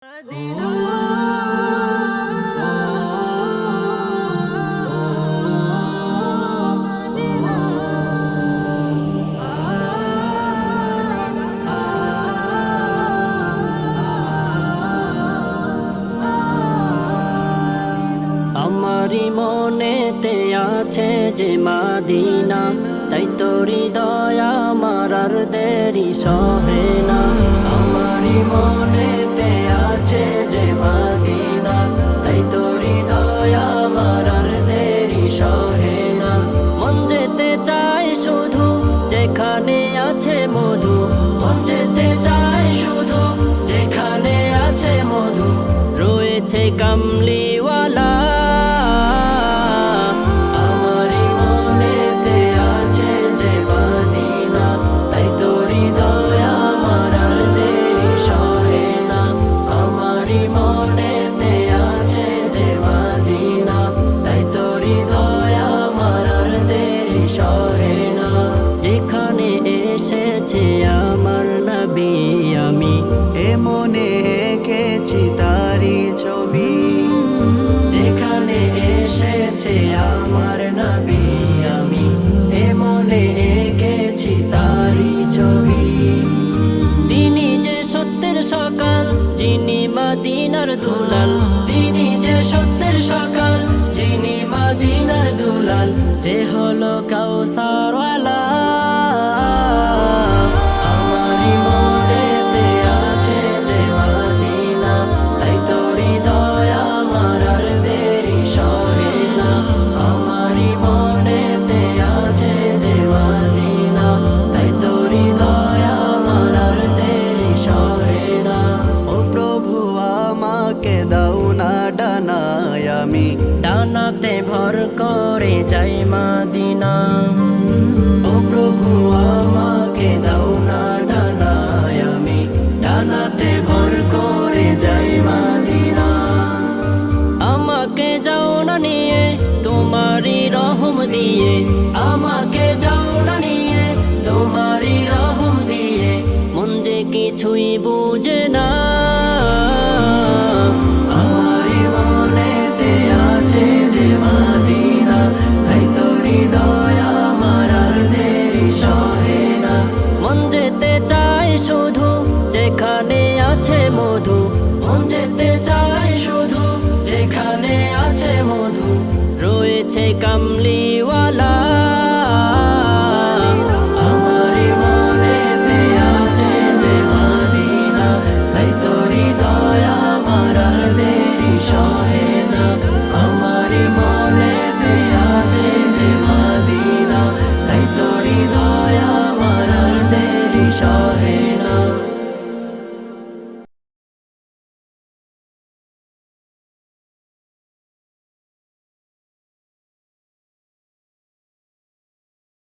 আমারি মনেতে আছে যে মাদিনা, তাই তোর হৃদয় আমার আর দেরি সহে না। আমারি মনেতে আছে যে মাদিনা, তাই তোর হৃদয় আমার আর দেরি সহে না। মন যেতে চায় শুধু যেখানে আছে মধু, মন যেতে চায় শুধু যেখানে আছে মধু। রয়েছে কামলিওয়ালা, আমার নবী আমি এ মনে এঁকেছি তারি ছবি। যেখানে এসেছে আমার নবী আমি এ মনে এঁকেছি তারি ছবি। তিনি যে সত্যের সকাল, যিনি মদিনার দুলাল, তিনি যে সত্যের সকাল, যিনি মদিনার দুলাল, যে হলো কাউসারওয়ালা। আমি ডানাতে ভর করে যাই মদিনা। ও প্রভু আমাকে দাও না ডানায়, আমি ডানাতে ভর করে যাই মদিনা। আমাকে যাও না নিয়ে তোমারই রহম দিয়ে, আমাকে যাও না নিয়ে তোমারই রহম দিয়ে। মন যে কিছুই বুঝে না, শুধু যেখানে আছে মধু, মন যেতে চায় শুধু যেখানে আছে মধু। রয়েছে কামলি